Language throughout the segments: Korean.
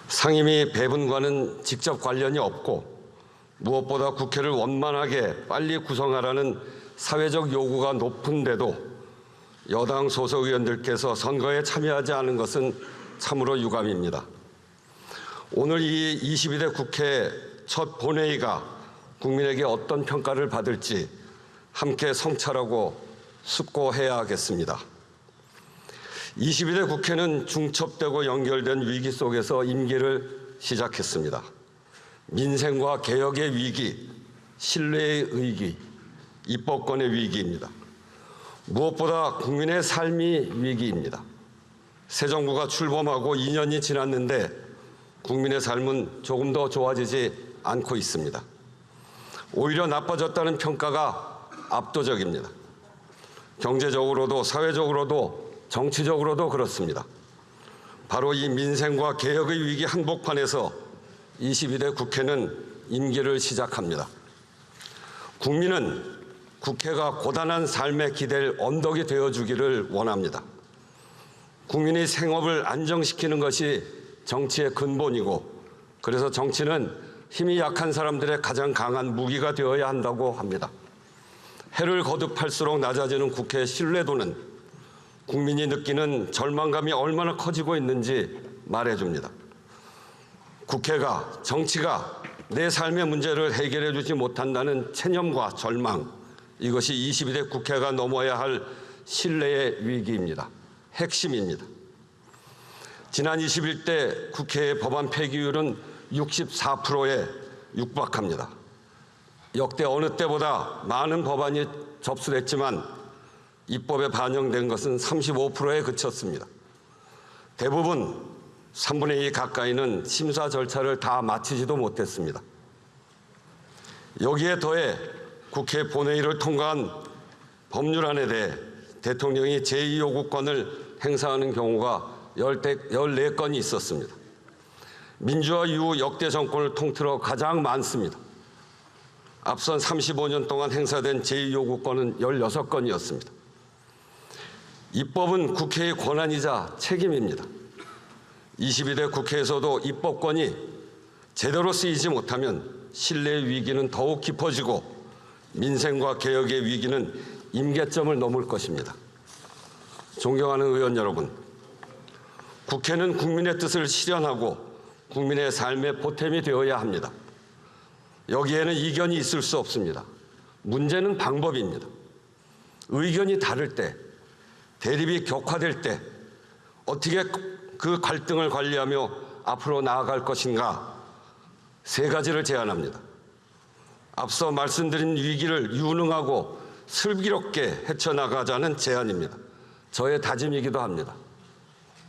상임위 배분과는 직접 관련이 없고 무엇보다 국회를 원만하게 빨리 구성하라는 사회적 요구가 높은데도 여당 소속 의원들께서 선거에 참여하지 않은 것은 참으로 유감입니다. 오늘 이 22대 국회 첫 본회의가 국민에게 어떤 평가를 받을지 함께 성찰하고 숙고해야 하겠습니다. 22대 국회는 중첩되고 연결된 위기 속에서 임기를 시작했습니다. 민생과 개혁의 위기, 신뢰의 위기, 입법권의 위기입니다. 무엇보다 국민의 삶이 위기입니다. 새 정부가 출범하고 2년이 지났는데 국민의 삶은 조금 더 좋아지지 않고 있습니다. 오히려 나빠졌다는 평가가 압도적입니다. 경제적으로도 사회적으로도 정치적으로도 그렇습니다. 바로 이 민생과 개혁의 위기 한복판에서 22대 국회는 임기를 시작합니다. 국민은 국회가 고단한 삶에 기댈 언덕이 되어주기를 원합니다. 국민의 생업을 안정시키는 것이 정치의 근본이고, 그래서 정치는 힘이 약한 사람들의 가장 강한 무기가 되어야 한다고 합니다. 해를 거듭할수록 낮아지는 국회의 신뢰도는 국민이 느끼는 절망감이 얼마나 커지고 있는지 말해줍니다. 국회가, 정치가 내 삶의 문제를 해결해 주지 못한다는 체념과 절망, 이것이 22대 국회가 넘어야 할 신뢰의 위기입니다. 핵심입니다. 지난 21대 국회의 법안 폐기율은 64%에 육박합니다. 역대 어느 때보다 많은 법안이 접수됐지만 입법에 반영된 것은 35%에 그쳤습니다. 대부분 3분의 2 가까이는 심사 절차를 다 마치지도 못했습니다. 여기에 더해 국회 본회의를 통과한 법률안에 대해 대통령이 제2요구권을 행사하는 경우가 14건이 있었습니다. 민주화 이후 역대 정권을 통틀어 가장 많습니다. 앞선 35년 동안 행사된 제2요구권은 16건이었습니다. 입법은 국회의 권한이자 책임입니다. 22대 국회에서도 입법권이 제대로 쓰이지 못하면 신뢰의 위기는 더욱 깊어지고 민생과 개혁의 위기는 임계점을 넘을 것입니다. 존경하는 의원 여러분, 국회는 국민의 뜻을 실현하고 국민의 삶의 보탬이 되어야 합니다. 여기에는 이견이 있을 수 없습니다. 문제는 방법입니다. 의견이 다를 때, 대립이 격화될 때 어떻게 그 갈등을 관리하며 앞으로 나아갈 것인가, 세 가지를 제안합니다. 앞서 말씀드린 위기를 유능하고 슬기롭게 헤쳐나가자는 제안입니다. 저의 다짐이기도 합니다.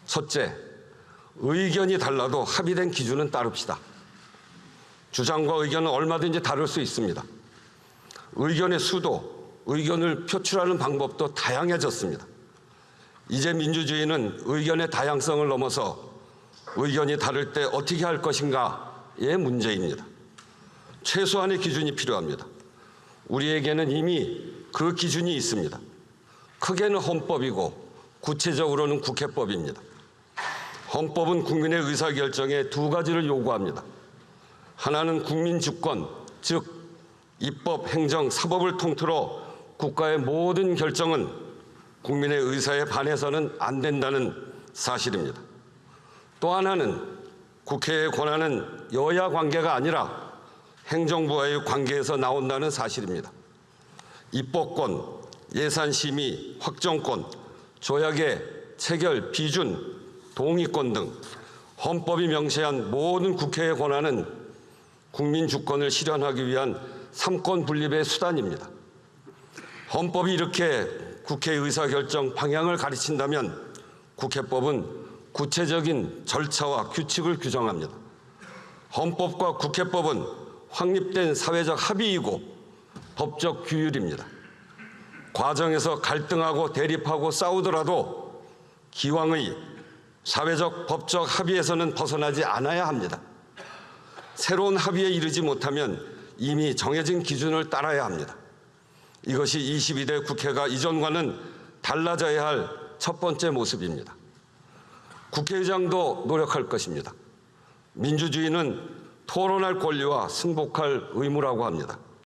첫째, 의견이 달라도 합의된 기준은 따릅시다. 주장과 의견은 얼마든지 다를 수 있습니다. 의견의 수도, 의견을 표출하는 방법도 다양해졌습니다. 이제 민주주의는 의견의 다양성을 넘어서 의견이 다를 때 어떻게 할 것인가의 문제입니다. 최소한의 기준이 필요합니다. 우리에게는 이미 그 기준이 있습니다. 크게는 헌법이고 구체적으로는 국회법입니다. 헌법은 국민의 의사결정에 두 가지를 요구합니다. 하나는 국민 주권, 즉 입법, 행정, 사법을 통틀어 국가의 모든 결정은 국민의 의사에 반해서는 안 된다는 사실입니다. 또 하나는 국회의 권한은 여야 관계가 아니라 행정부와의 관계에서 나온다는 사실입니다. 입법권, 예산심의, 확정권, 조약의 체결, 비준, 동의권 등 헌법이 명시한 모든 국회의 권한은 국민 주권을 실현하기 위한 삼권 분립의 수단입니다. 헌법이 이렇게 국회 의사결정 방향을 가르친다면 국회법은 구체적인 절차와 규칙을 규정합니다. 헌법과 국회법은 확립된 사회적 합의이고 법적 규율입니다. 과정에서 갈등하고 대립하고 싸우더라도 기왕의 사회적 법적 합의에서는 벗어나지 않아야 합니다. 새로운 합의에 이르지 못하면 이미 정해진 기준을 따라야 합니다. 이것이 22대 국회가 이전과는 달라져야 할 첫 번째 모습입니다. 국회의장도 노력할 것입니다. 민주주의는 토론할 권리와 승복할 의무라고 합니다.